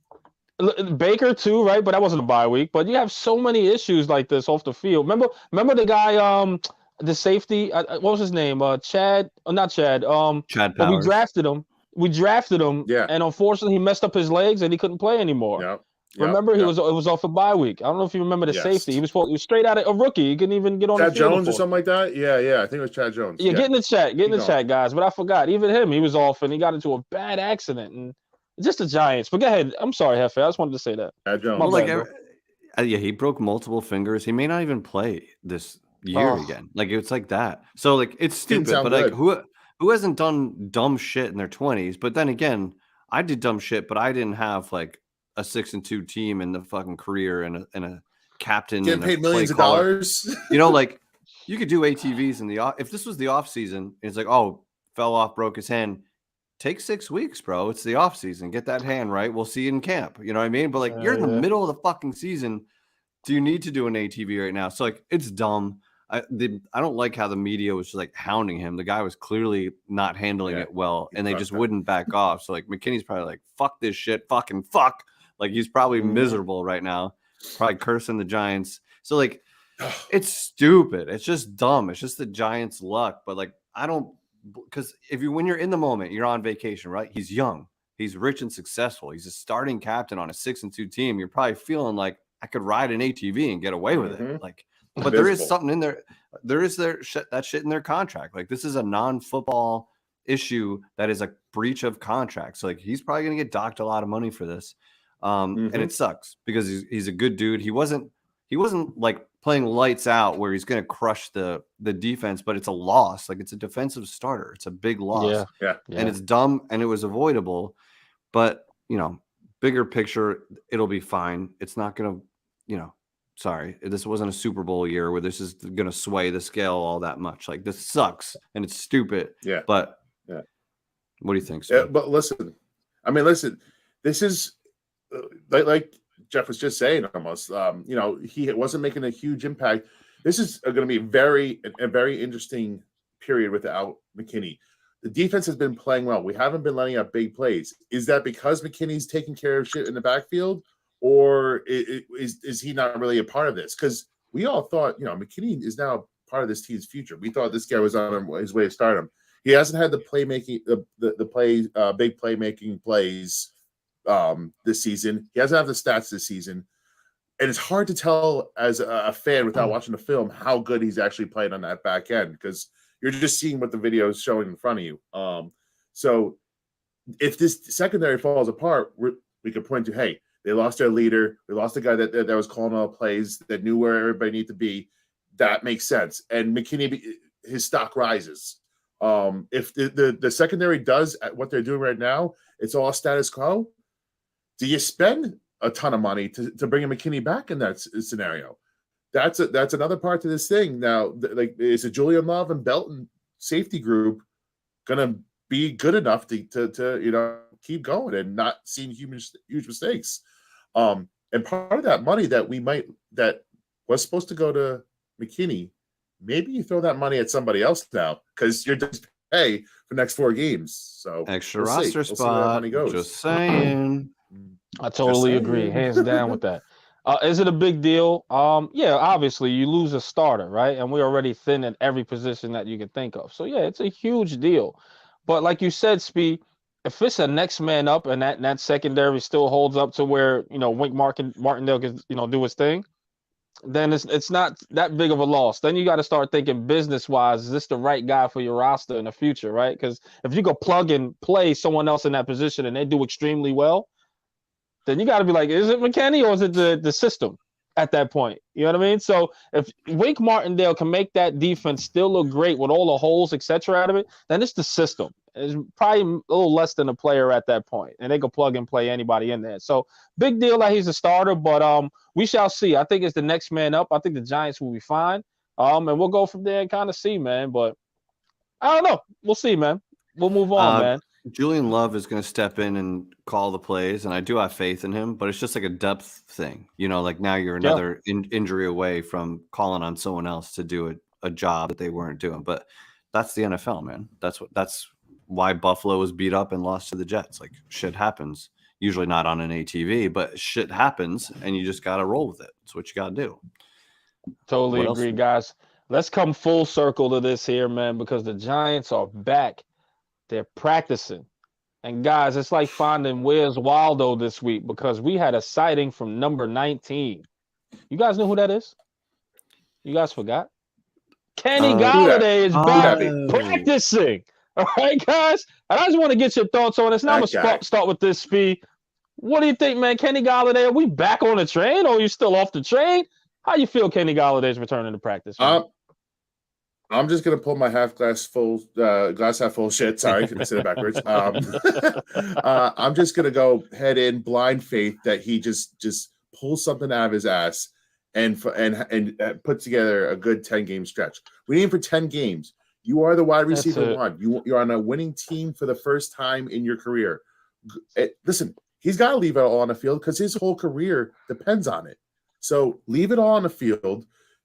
Baker too, right? But that wasn't a bye week. But you have so many issues like this off the field. Remember the guy, the safety. What was his name? Chad. Not Chad. Chad Powers. But we drafted him. Yeah. And unfortunately, he messed up his legs and he couldn't play anymore. Yep. Remember, it was off a bye week. I don't know if you remember the safety. He was straight out of a rookie. He couldn't even get on Chad the field Jones or something like that. Yeah. I think it was Chad Jones. Yeah, get in the chat, guys. But I forgot. Even him, he was off and he got into a bad accident and. Just the Giants, but go ahead. I'm sorry, Jefe. I just wanted to say that. He broke multiple fingers. He may not even play this year again. Like it's like that. So like it's stupid. But like who hasn't done dumb shit in their 20s? But then again, I did dumb shit, but I didn't have like a 6-2 team in the fucking career and a captain. Getting paid millions of dollars. Like you could do ATVs in the if this was the off season. It's like fell off, broke his hand. Take 6 weeks, bro. It's the off season. Get that hand right. We'll see you in camp. You know what I mean? But like you're in the middle of the fucking season. Do you need to do an ATV right now? So like it's dumb. I don't like how the media was just like hounding him. The guy was clearly not handling it well, and they just wouldn't back off. So like McKinney's probably like, fuck this shit, fucking fuck. Like he's probably miserable right now, probably cursing the Giants. So like it's stupid. It's just dumb. It's just the Giants' luck. But like I don't. Because when you're in the moment, you're on vacation, right? He's young, he's rich and successful. He's a starting captain on a 6-2 team. You're probably feeling like I could ride an ATV and get away with it. Like, but there is something in there. There is that shit in their contract. Like this is a non-football issue that is a breach of contract. So like he's probably going to get docked a lot of money for this. And it sucks because he's a good dude. He wasn't like playing lights out where he's going to crush the defense, but it's a loss. Like it's a defensive starter. It's a big loss. Yeah. And it's dumb and it was avoidable, but you know, bigger picture, it'll be fine. It's not going to, you know, sorry, this wasn't a Super Bowl year where this is going to sway the scale all that much. Like this sucks and it's stupid. Yeah. But what do you think, Steve? But listen, this is like Jeff was just saying almost, you know, he wasn't making a huge impact. This is going to be a very interesting period without McKinney. The defense has been playing well. We haven't been letting up big plays. Is that because McKinney's taking care of shit in the backfield, or is he not really a part of this? Because we all thought, you know, McKinney is now part of this team's future. We thought this guy was on his way to stardom. He hasn't had the playmaking, big playmaking plays this season. He doesn't have the stats this season, and it's hard to tell as a fan without watching the film how good he's actually played on that back end, because you're just seeing what the video is showing in front of you. So if this secondary falls apart, we could point to, hey, they lost their leader, they lost the guy that was calling all plays, that knew where everybody needed to be. That makes sense, and McKinney, his stock rises. If the secondary does what they're doing right now, it's all status quo. Do you spend a ton of money to bring a McKinney back in that scenario? That's another part to this thing. Now, like, is a Julian Love and Belton safety group gonna be good enough to you know, keep going and not seeing huge mistakes? And part of that money that was supposed to go to McKinney, maybe you throw that money at somebody else now, because you're just pay for the next 4 games. So extra roster spot. Just saying. I totally agree, hands down with that. Is it a big deal? Yeah, obviously you lose a starter, right? And we're already thin at every position that you can think of. So yeah, it's a huge deal. But like you said, Spee, if it's a next man up and that secondary still holds up to where, you know, Wink Martindale can, you know, do his thing, then it's not that big of a loss. Then you got to start thinking business-wise, is this the right guy for your roster in the future, right? Because if you go plug and play someone else in that position and they do extremely well, then you got to be like, is it McKinney or is it the system at that point? You know what I mean? So if Wink Martindale can make that defense still look great with all the holes, etc., out of it, then it's the system. It's probably a little less than a player at that point, and they can plug and play anybody in there. So big deal that he's a starter, but we shall see. I think it's the next man up. I think the Giants will be fine, and we'll go from there and kind of see, man. But I don't know. We'll see, man. We'll move on, man. Julian Love is going to step in and call the plays, and I do have faith in him, but it's just like a depth thing. You know, like now you're another injury away from calling on someone else to do a job that they weren't doing. But that's the NFL, man. That's why Buffalo was beat up and lost to the Jets. Like, shit happens. Usually not on an ATV, but shit happens, and you just got to roll with it. That's what you got to do. Totally agree, guys. Let's come full circle to this here, man, because the Giants are back. They're practicing. And, guys, it's like finding Where's Waldo this week, because we had a sighting from number 19. You guys know who that is? You guys forgot? Kenny Golladay is back practicing. All right, guys? And I just want to get your thoughts on this. Now I'm going to start with this, Spee. What do you think, man? Kenny Golladay, are we back on the train, or are you still off the train? How you feel Kenny Galladay's returning to practice? I'm just gonna pull my glass half full shit. Sorry, I said it backwards. I'm just gonna go head in blind faith that he just pulls something out of his ass and put together a good 10-game stretch. We need him for 10 games. You are the wide receiver one. You're on a winning team for the first time in your career. Listen, he's got to leave it all on the field because his whole career depends on it. So leave it all on the field.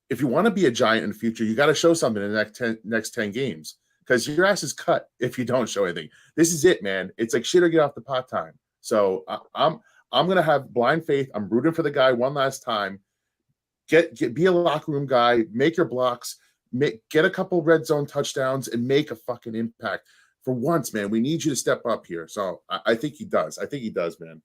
If you want to be a Giant in the future, you got to show something in the next 10 games, because your ass is cut if you don't show anything. This is it, man. It's like shit or get off the pot time. So I'm gonna have blind faith. I'm rooting for the guy one last time. Be a locker room guy. Make your blocks. Get a couple red zone touchdowns and make a fucking impact. For once, man, we need you to step up here. So I think he does. I think he does, man.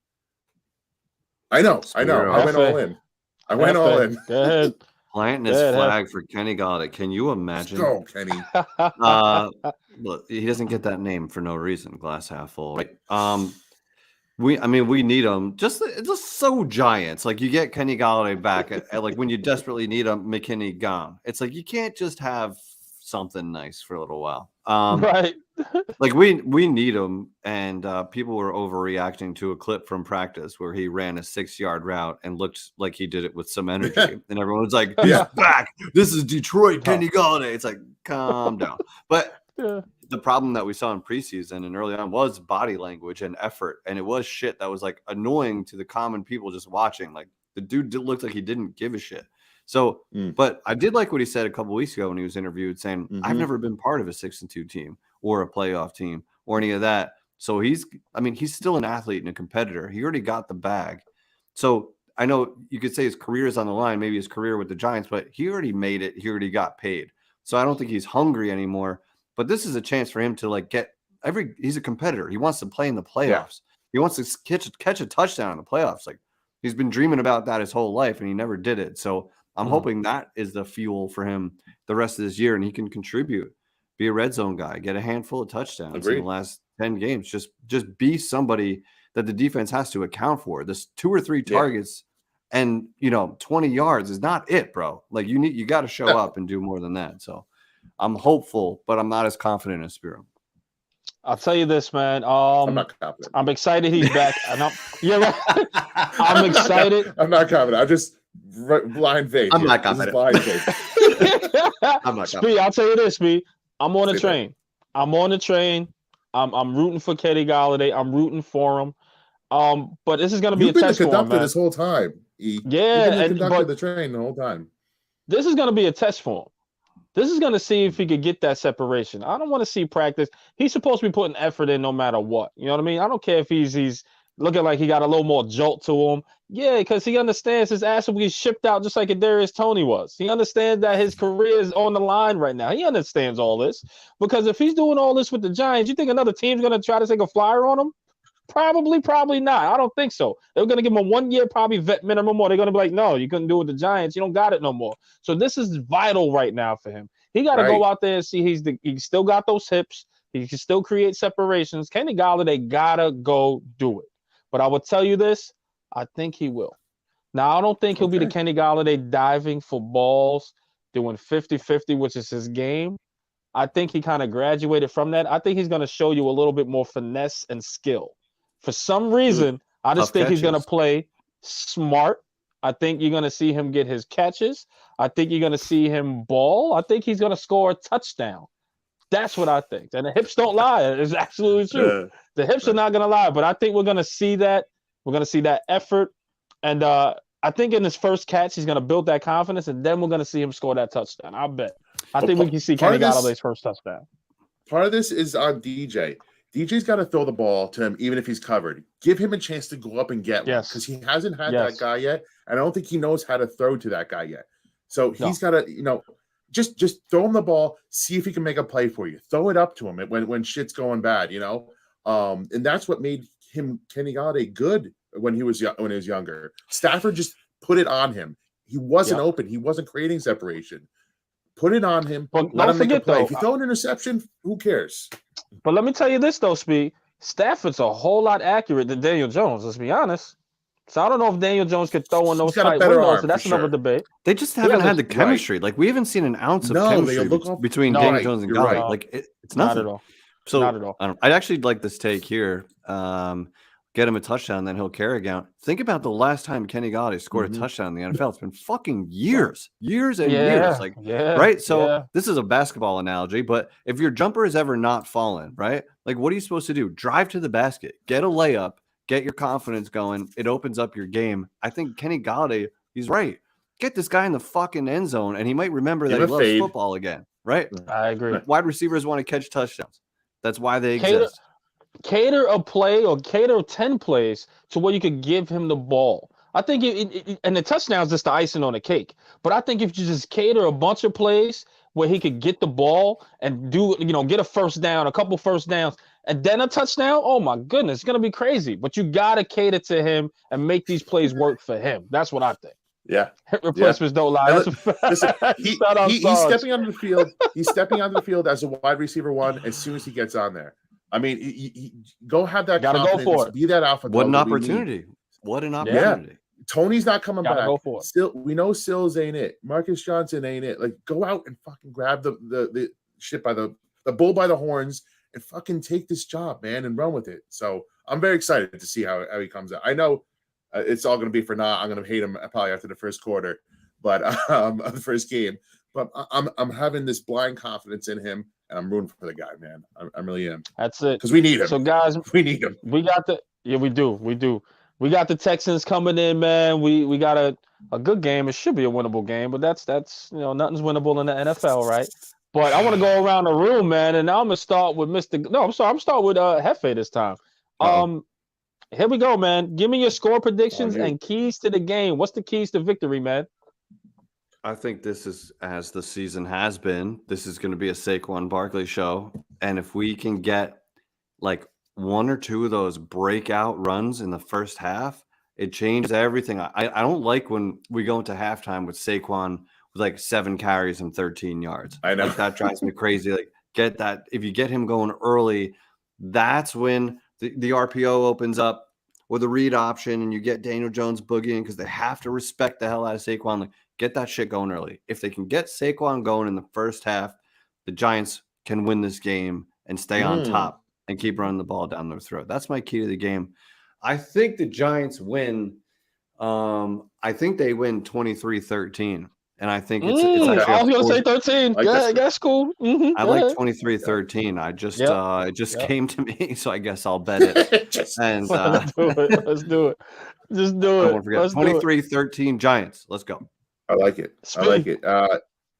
I know. I went all in. Go ahead. Planting his flag for Kenny Golladay. Can you imagine? Let's go, Kenny. Look, he doesn't get that name for no reason. Glass half full. Right? We need him. Just so Giants. Like you get Kenny Golladay back at like when you desperately need him. McKinney gone. It's like you can't just have something nice for a little while. Right. Like we need him, and people were overreacting to a clip from practice where he ran a 6-yard route and looked like he did it with some energy, and everyone was like, "He's back! This is Detroit, Kenny Golladay." It's like, calm down. But the problem that we saw in preseason and early on was body language and effort, and it was shit that was like annoying to the common people just watching. Like the dude looked like he didn't give a shit. So, but I did like what he said a couple weeks ago when he was interviewed, saying, "I've never been part of a 6-2 team or a playoff team or any of that." So he's still an athlete and a competitor. He already got the bag. So I know you could say his career is on the line, maybe his career with the Giants, but he already made it. He already got paid. So I don't think he's hungry anymore. But this is a chance for him to like he's a competitor. He wants to play in the playoffs. Yeah. He wants to catch a touchdown in the playoffs. Like he's been dreaming about that his whole life and he never did it. So I'm hoping that is the fuel for him the rest of this year, and he can contribute, be a red zone guy, get a handful of touchdowns in the last 10 games. Just be somebody that the defense has to account for. This 2 or 3 targets and 20 yards is not it, bro. Like you got to show up and do more than that. So I'm hopeful, but I'm not as confident as Spiro. I'll tell you this, man. I'm not confident. I'm excited he's back. I'm excited. I'm not confident. I'm just blind faith. I'm not confident. Blind faith. I'm not confident. I'll tell you this, Spee. I'm on the train. I'm on the train. I'm rooting for Kenny Golladay. I'm rooting for him. But this is going to be a test for him, man. You've been the conductor this whole time. Yeah, you've been the conductor of the train the whole time. This is going to be a test for him. This is going to see if he could get that separation. I don't want to see practice. He's supposed to be putting effort in no matter what. You know what I mean? I don't care if he's looking like he got a little more jolt to him. Yeah, because he understands his ass will be shipped out just like Kadarius Toney was. He understands that his career is on the line right now. He understands all this. Because if he's doing all this with the Giants, you think another team's going to try to take a flyer on him? Probably not. I don't think so. They're going to give him a 1-year probably vet minimum, or they're going to be like, no, you couldn't do it with the Giants. You don't got it no more. So this is vital right now for him. He got to go out there and see he's still got those hips. He can still create separations. Kenny Golladay got to go do it. But I will tell you this, I think he will. Now, I don't think he'll be the Kenny Golladay diving for balls, doing 50-50, which is his game. I think he kind of graduated from that. I think he's going to show you a little bit more finesse and skill. For some reason, I just think he's going to play smart. I think you're going to see him get his catches. I think you're going to see him ball. I think he's going to score a touchdown. That's what I think. And the hips don't lie. It's absolutely true. The hips are not going to lie, but I think we're going to see that. We're going to see that effort. And I think in his first catch, he's going to build that confidence, and then we're going to see him score that touchdown. I bet. I think we can see Kenny Galladay's first touchdown. Part of this is on DJ. DJ's got to throw the ball to him, even if he's covered. Give him a chance to go up and get one, because he hasn't had that guy yet, and I don't think he knows how to throw to that guy yet. So he's got to, just throw him the ball, see if he can make a play for you. Throw it up to him when shit's going bad, and that's what made him Kenny Golladay good when he was younger. Stafford just put it on him. He wasn't open. He wasn't creating separation. Put it on him. But let him make a play. Though, if you throw an interception, who cares? But let me tell you this, though, Speed. Stafford's a whole lot accurate than Daniel Jones, let's be honest. So I don't know if Daniel Jones could throw in those tight windows, so that's another debate. They just haven't had the chemistry. Like, we haven't seen an ounce of chemistry between Daniel Jones and Golladay. Like, it's nothing. Not at all. So not at all. I'd actually like this take here. Get him a touchdown, then he'll carry out. Think about the last time Kenny Golladay scored a touchdown in the NFL. It's been fucking years and years. Like, right? So this is a basketball analogy, but if your jumper is ever not fallen, right? Like, what are you supposed to do? Drive to the basket, get a layup, get your confidence going. It opens up your game. I think Kenny Golladay, he's right. Get this guy in the fucking end zone, and he might remember that he loves football again, right? I agree. Wide receivers want to catch touchdowns. That's why they exist. Cater a play or cater 10 plays to where you could give him the ball. I think and the touchdown is just the icing on the cake. But I think if you just cater a bunch of plays where he could get the ball and get a first down, a couple first downs, and then a touchdown, oh my goodness, it's going to be crazy. But you got to cater to him and make these plays work for him. That's what I think. Yeah. Hit replacements don't lie. That's a fact. Listen, he's Sarge. stepping onto the field. He's stepping onto the field as a wide receiver one as soon as he gets on there. I mean, he go have that Gotta confidence. go for it. Be that alpha. What an dog that we opportunity. need. What an opportunity. Yeah. Tony's not coming Gotta back. go for it. Still, we know Sills ain't it. Marcus Johnson ain't it. Like, go out and fucking grab the shit by the bull by the horns and fucking take this job, man, and run with it. So I'm very excited to see how he comes out. I know it's all going to be for naught. I'm going to hate him probably after the first quarter, but the first game. But I'm having this blind confidence in him, and I'm rooting for the guy, man. I really am. That's it. Because we need him. So, guys, we need him. We got we do. We got the Texans coming in, man. We got a good game. It should be a winnable game, but that's nothing's winnable in the NFL, right? But I want to go around the room, man, and I'm gonna start with I'm starting with Hefe this time. Here we go, man. Give me your score predictions and keys to the game. What's the keys to victory, man? I think this is, as the season has been, this is going to be a Saquon Barkley show. And if we can get like one or two of those breakout runs in the first half, it changes everything. I don't like when we go into halftime with Saquon with like 7 carries and 13 yards. I know. Like, that drives me crazy. Like, get that. If you get him going early, that's when the RPO opens up with a read option and you get Daniel Jones boogieing because they have to respect the hell out of Saquon. Like, get that shit going early. If they can get Saquon going in the first half, the Giants can win this game and stay on top and keep running the ball down their throat. That's my key to the game. I think the Giants win. I think they win 23-13. And I think it's actually I was going to say 13. Yeah, that's cool. Mm-hmm. I like 23-13. I just it just came to me, so I guess I'll bet it. And let's do it. Let's do it. Just do it. 23-13 Giants. Let's go. I like it. I like it.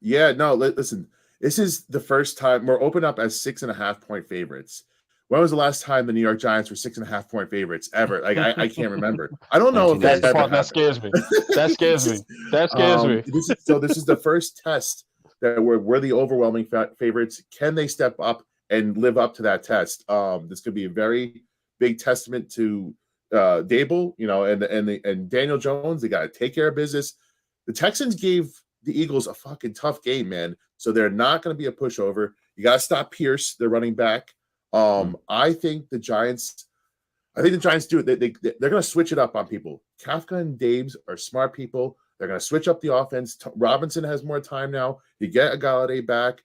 Listen, this is the first time we're opened up as 6.5-point favorites. When was the last time the New York Giants were 6.5-point favorites ever? Like, I can't remember. I don't know if that's the part that scares me. That scares me. That scares me. This is the first test that we're the overwhelming favorites. Can they step up and live up to that test? This could be a very big testament to Dable, and Daniel Jones. They got to take care of business. The Texans gave the Eagles a fucking tough game, man. So they're not going to be a pushover. You got to stop Pierce, their running back. I think the Giants do it. They're going to switch it up on people. Kafka and Dabes are smart people. They're going to switch up the offense. Robinson has more time now. You get a Golladay back.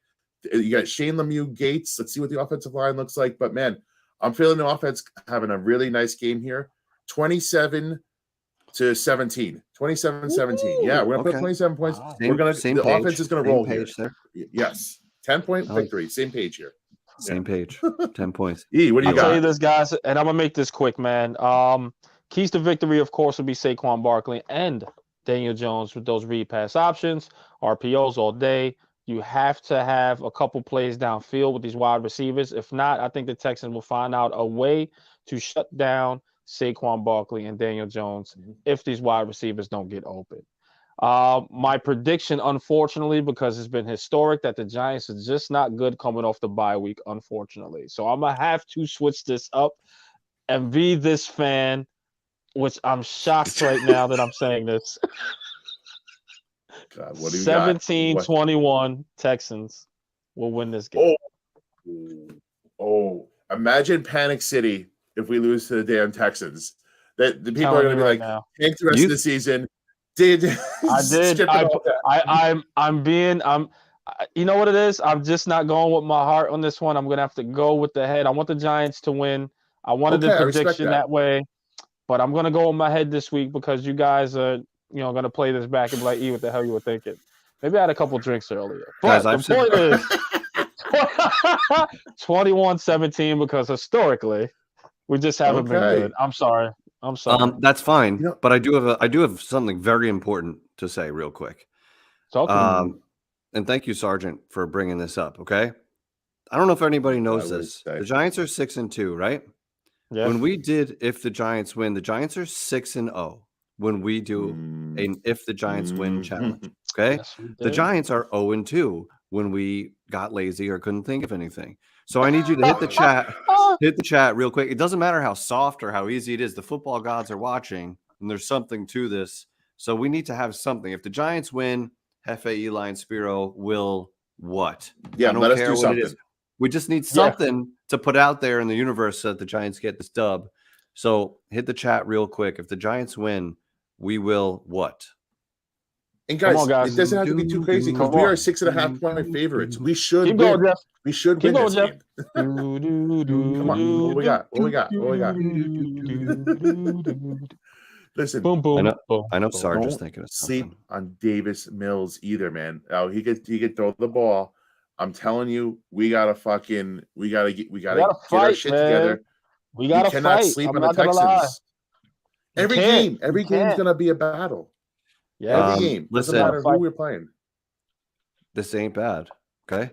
You got Shane Lemieux, Gates. Let's see what the offensive line looks like. But, man, I'm feeling the offense having a really nice game here. 27-17. 27-17. Yeah, we're going to put 27 points. Wow. The offense is going to roll here. There. Yes. 10-point victory. Same page here. Same page. 10 points. E, what do you got? I'll tell you this, guys, and I'm going to make this quick, man. Keys to victory, of course, would be Saquon Barkley and Daniel Jones with those read pass options, RPOs all day. You have to have a couple plays downfield with these wide receivers. If not, I think the Texans will find out a way to shut down Saquon Barkley and Daniel Jones if these wide receivers don't get open. My prediction, unfortunately, because it's been historic, that the Giants are just not good coming off the bye week, unfortunately. So I'm going to have to switch this up and be this fan, which I'm shocked right now that I'm saying this. God, what do you 17-21 Texans will win this game. Oh, imagine Panic City if we lose to the damn Texans. That the people are going to be like, tank the rest of the season. You know what it is? I'm just not going with my heart on this one. I'm going to have to go with the head. I want the Giants to win. I wanted the prediction that way, but I'm going to go with my head this week because you guys are, going to play this back and be like, E, what the hell you were thinking? Maybe I had a couple drinks earlier. But the point is 21-17 because historically we just haven't been good. I'm sorry. That's fine, but I do have something very important to say real quick. And thank you, Sergeant, for bringing this up. Okay, I don't know if anybody knows this. The Giants are 6-2, right? Yeah. When we did if the Giants win, the Giants are 6-0 when we do an if the Giants win challenge. Okay, yes, the Giants are 0-2 when we got lazy or couldn't think of anything. So I need you to hit the chat. Hit the chat real quick. It doesn't matter how soft or how easy it is. The football gods are watching, and there's something to this. So we need to have something. If the Giants win, Hefe, Eli, and Spiro will what? Yeah, I don't let us care do what something. it is. We just need something to put out there in the universe so that the Giants get this dub. So hit the chat real quick. If the Giants win, we will what? And guys, on, guys. it doesn't have to be too crazy because we are 6.5 point favorites. We should Keep win. going, Jeff. We should Keep win going, this Jeff. game. Come on. What we got? What we got? What we got? Listen, Boom, boom, I know Sarge is don't thinking of something. sleep on Davis Mills either, man. Oh, he could throw the ball. I'm telling you, we gotta get our fight, shit man. together. We gotta cannot fight. sleep I'm on the not gonna lie. Texans. Every game's gonna be a battle. Yeah. Every game. Doesn't listen, matter who we're playing. This ain't bad. Okay.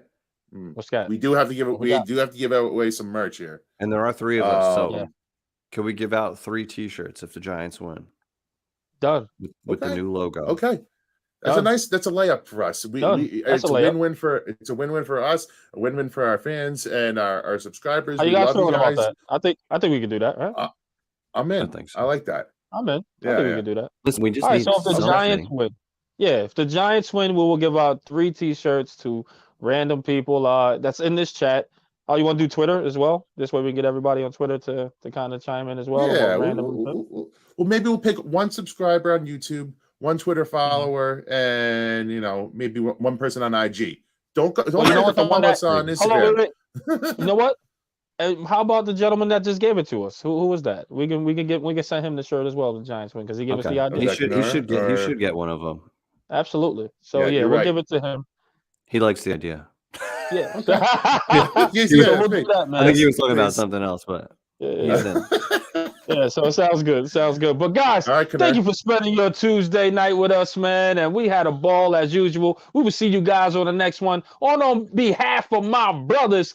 What's that? We do have to give away some merch here. And there are 3 of us. So Yeah. can we give out 3 t-shirts if the Giants win? Done. With the new logo. Okay. That's a layup for us. It's a win-win for us, a win-win for our fans and our subscribers. How you guys feeling about that? I think we can do that, right? I'm in. I think so. I like that. I'm in. I think we can do that. Listen, we just All right, need so if the something. Giants win, if the Giants win, we will give out 3 t-shirts to random people that's in this chat. Oh, you want to do Twitter as well? This way we can get everybody on Twitter to kind of chime in as well. Yeah. Well, maybe we'll pick 1 subscriber on YouTube, 1 Twitter follower, and maybe 1 person on IG. Don't follow us on Instagram. Wait. You know what? How about the gentleman that just gave it to us? Who was that? We can send him the shirt as well. The Giants win because he gave us the idea. He should get one of them. Absolutely. So we'll give it to him. He likes the idea. Yeah. We'll do that, man. I think he was talking about something else, but he's in. Yeah, so it sounds good. But guys, thank you for spending your Tuesday night with us, man. And we had a ball as usual. We will see you guys on the next one. On behalf of my brothers,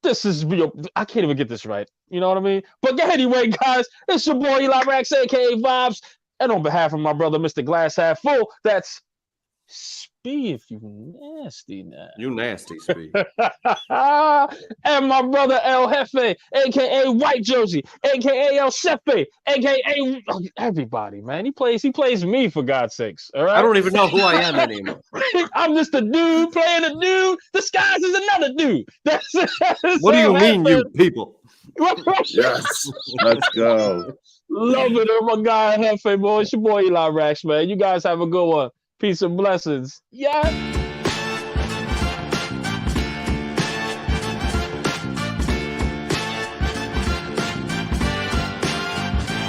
this is real. I can't even get this right. You know what I mean? But anyway, guys, it's your boy Eli Rax, aka Vibes. And on behalf of my brother, Mr. Glass Half Full, that's Spee, if you nasty now. You nasty, Spee. And my brother El Jefe, aka White Jersey, aka El Shefe, aka everybody, man. He plays me for God's sakes. All right. I don't even know who I am anymore. I'm just a dude playing a dude disguised as another dude. That's what do you mean, you people? Yes, let's go. Love it, my guy Jefe, boy. It's your boy Eli Rax, man. You guys have a good one. Peace and blessings. Yeah.